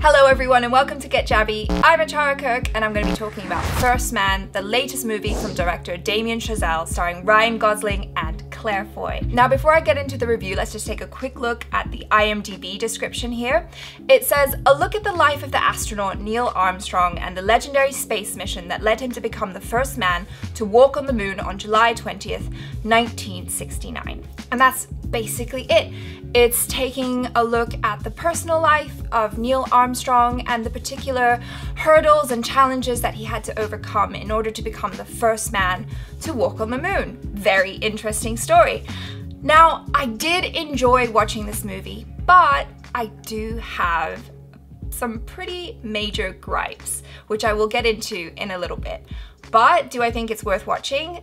Hello everyone and welcome to Get Jaby. I'm ACHARA KIRK and I'm going to be talking about First Man, the latest movie from director Damien Chazelle starring Ryan Gosling and Claire Foy. Now before I get into the review, let's just take a quick look at the IMDb description here. It says, a look at the life of the astronaut Neil Armstrong and the legendary space mission that led him to become the first man to walk on the moon on July 20th, 1969. And that's basically it. It's taking a look at the personal life of Neil Armstrong and the particular hurdles and challenges that he had to overcome in order to become the first man to walk on the moon. Very interesting story. Now, I did enjoy watching this movie, but I do have some pretty major gripes, which I will get into in a little bit. But do I think it's worth watching?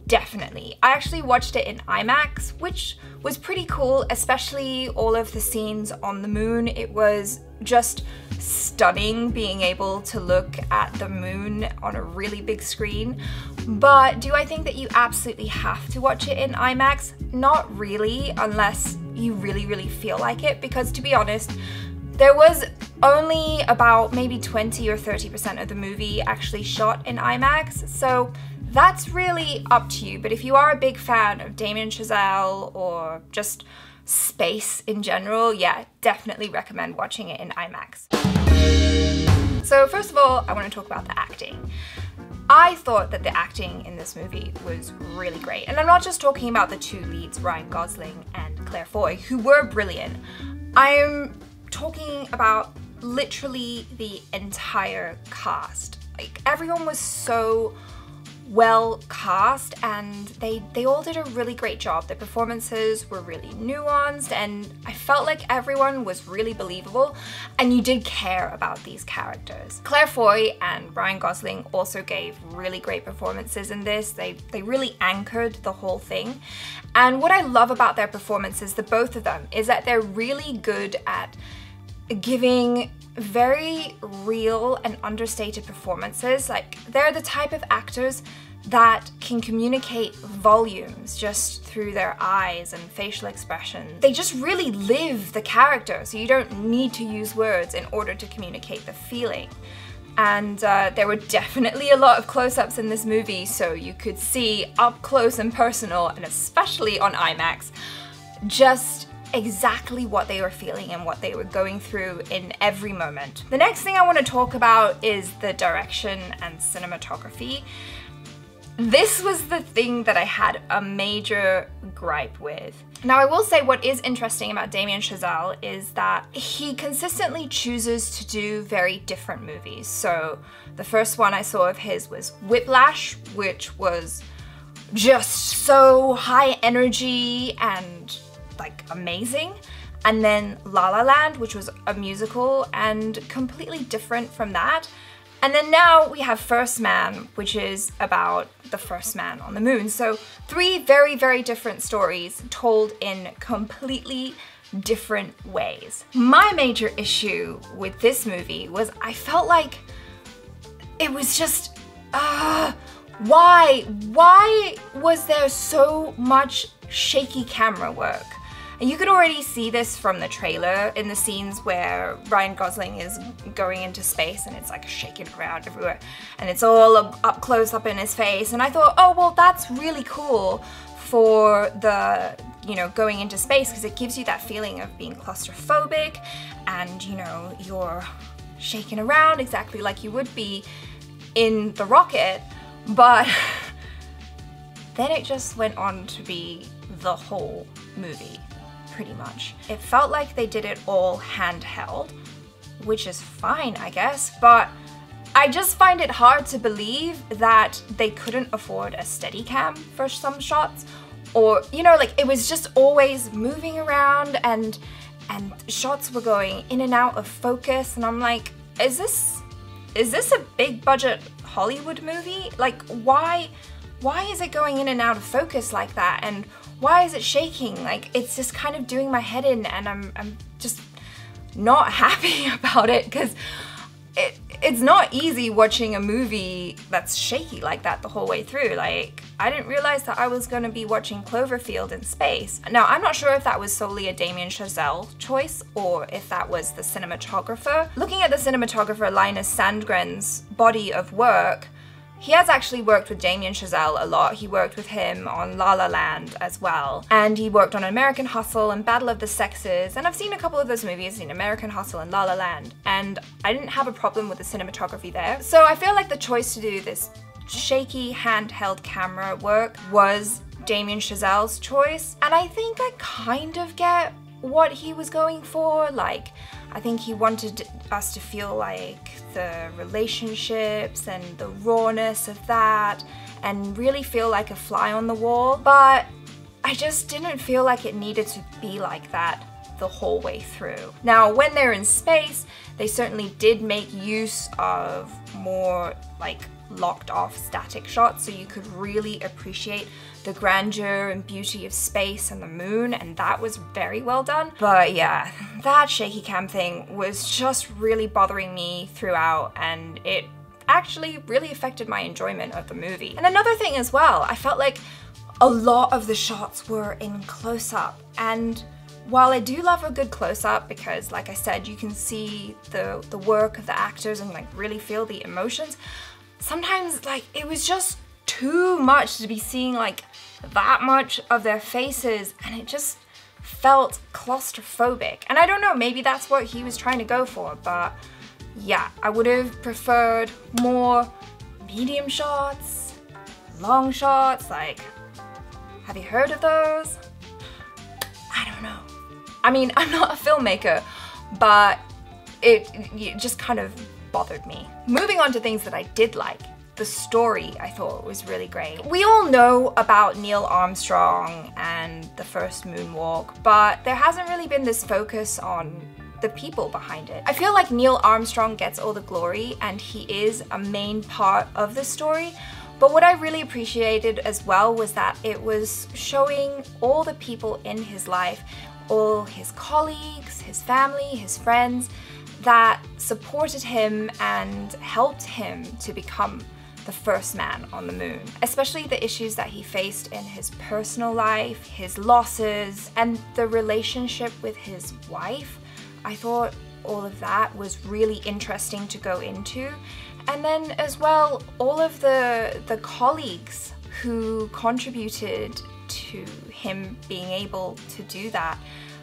Definitely. I actually watched it in IMAX, which was pretty cool, especially all of the scenes on the moon. It was just stunning being able to look at the moon on a really big screen. But do I think that you absolutely have to watch it in IMAX? Not really, unless you really feel like it, because to be honest, there was only about maybe 20 or 30% of the movie actually shot in IMAX, so that's really up to you. But if you are a big fan of Damien Chazelle or just space in general, yeah, definitely recommend watching it in IMAX. So first of all, I want to talk about the acting. I thought that the acting in this movie was really great. And I'm not just talking about the two leads, Ryan Gosling and Claire Foy, who were brilliant. I'm talking about literally the entire cast. Like, everyone was so well cast and they all did a really great job. Their performances were really nuanced and I felt like everyone was really believable and you did care about these characters. Claire Foy and Ryan Gosling also gave really great performances in this. They really anchored the whole thing. And what I love about their performances, the both of them, is that they're really good at giving very real and understated performances. Like, they're the type of actors that can communicate volumes just through their eyes and facial expressions. They just really live the character, so you don't need to use words in order to communicate the feeling. And there were definitely a lot of close-ups in this movie, so you could see up close and personal, and especially on IMAX, just exactly what they were feeling and what they were going through in every moment. The next thing I want to talk about is the direction and cinematography. This was the thing that I had a major gripe with. Now, I will say what is interesting about Damien Chazelle is that he consistently chooses to do very different movies. So the first one I saw of his was Whiplash, which was just so high energy and like amazing. And then La La Land, which was a musical and completely different from that. And then now we have First Man, which is about the first man on the moon. So three very different stories told in completely different ways. My major issue with this movie was I felt like it was just, why was there so much shaky camera work? And you could already see this from the trailer in the scenes where Ryan Gosling is going into space and it's like shaking around everywhere and it's all up close up in his face. And I thought, oh, well, that's really cool for the, you know, going into space, because it gives you that feeling of being claustrophobic and, you know, you're shaking around exactly like you would be in the rocket. But then it just went on to be the whole movie. Pretty much. It felt like they did it all handheld, which is fine, I guess, but I just find it hard to believe that they couldn't afford a Steadicam for some shots, or, you know, like, it was just always moving around and shots were going in and out of focus, and I'm like, is this a big budget Hollywood movie? Like, why is it going in and out of focus like that? And why is it shaking? Like, it's just kind of doing my head in, and I'm just not happy about it, because it's not easy watching a movie that's shaky like that the whole way through. Like, I didn't realize that I was gonna be watching Cloverfield in space. Now, I'm not sure if that was solely a Damien Chazelle choice or if that was the cinematographer. Looking at the cinematographer Linus Sandgren's body of work, he has actually worked with Damien Chazelle a lot. He worked with him on La La Land as well. And he worked on American Hustle and Battle of the Sexes. And I've seen a couple of those movies, seen American Hustle and La La Land. And I didn't have a problem with the cinematography there. So I feel like the choice to do this shaky handheld camera work was Damien Chazelle's choice. And I think I kind of get what he was going for. Like, I think he wanted us to feel like the relationships and the rawness of that and really feel like a fly on the wall. But I just didn't feel like it needed to be like that the whole way through. Now, when they're in space, they certainly did make use of more like locked off static shots so you could really appreciate the grandeur and beauty of space and the moon, and that was very well done. But yeah, that shaky cam thing was just really bothering me throughout, and it actually really affected my enjoyment of the movie. And another thing as well, I felt like a lot of the shots were in close-up, and while I do love a good close-up because, like I said, you can see the work of the actors and like really feel the emotions, sometimes like it was just too much to be seeing like that much of their faces, and it just felt claustrophobic. And I don't know, maybe that's what he was trying to go for, but yeah, I would have preferred more medium shots, long shots. Like, have you heard of those? I don't know. I mean, I'm not a filmmaker, but it just kind of bothered me. Moving on to things that I did like. The story, I thought, was really great. We all know about Neil Armstrong and the first moonwalk, but there hasn't really been this focus on the people behind it. I feel like Neil Armstrong gets all the glory and he is a main part of the story, but what I really appreciated as well was that it was showing all the people in his life, all his colleagues, his family, his friends, that supported him and helped him to become the first man on the moon. Especially the issues that he faced in his personal life, his losses, and the relationship with his wife. I thought all of that was really interesting to go into. And then as well, all of the colleagues who contributed to him being able to do that.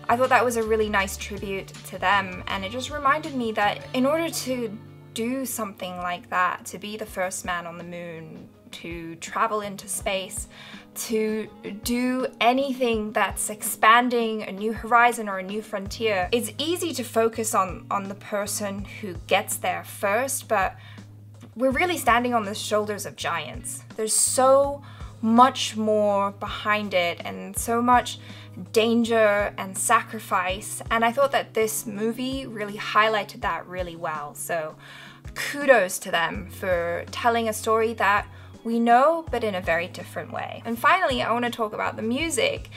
I thought that was a really nice tribute to them, and it just reminded me that in order to do something like that, to be the first man on the moon, to travel into space, to do anything that's expanding a new horizon or a new frontier, it's easy to focus on the person who gets there first, but we're really standing on the shoulders of giants. There's so much more behind it and so much danger and sacrifice, and I thought that this movie really highlighted that really well. So kudos to them for telling a story that we know but in a very different way. And finally, I want to talk about the music.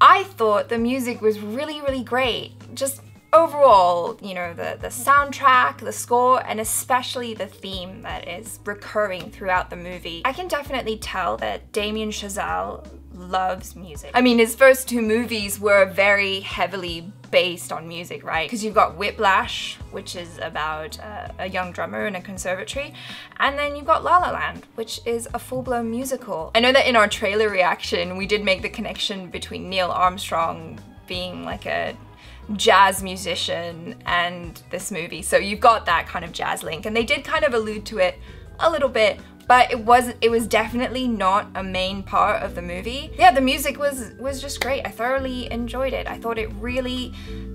I thought the music was really, really great. Just overall, you know, the soundtrack, the score, and especially the theme that is recurring throughout the movie. I can definitely tell that Damien Chazelle loves music. I mean, his first two movies were very heavily based on music, right? Because you've got Whiplash, which is about a young drummer in a conservatory, and then you've got La La Land, which is a full-blown musical. I know that in our trailer reaction, we did make the connection between Neil Armstrong being like a jazz musician and this movie, so you've got that kind of jazz link, and they did kind of allude to it a little bit, but it was definitely not a main part of the movie. Yeah, the music was just great. I thoroughly enjoyed it. I thought it really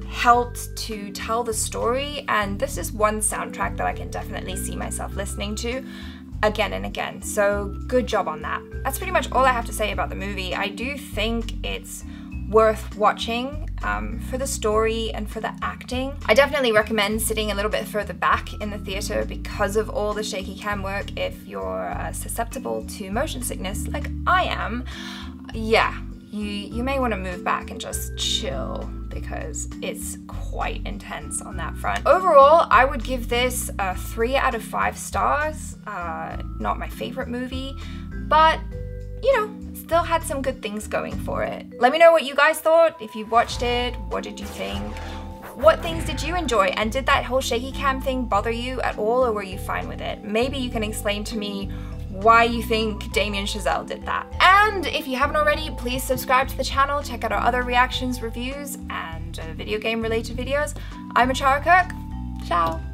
helped to tell the story, and this is one soundtrack that I can definitely see myself listening to again and again, so good job on that. That's pretty much all I have to say about the movie. I do think it's worth watching for the story and for the acting. I definitely recommend sitting a little bit further back in the theater because of all the shaky cam work if you're susceptible to motion sickness like I am. Yeah, you may want to move back and just chill because it's quite intense on that front. Overall, I would give this a 3 out of 5 stars. Not my favorite movie, but you know, still had some good things going for it. Let me know what you guys thought. If you watched it, what did you think? What things did you enjoy? And did that whole shaky cam thing bother you at all, or were you fine with it? Maybe you can explain to me why you think Damien Chazelle did that. And if you haven't already, please subscribe to the channel, check out our other reactions, reviews, and video game related videos. I'm ACHARA KIRK. Ciao.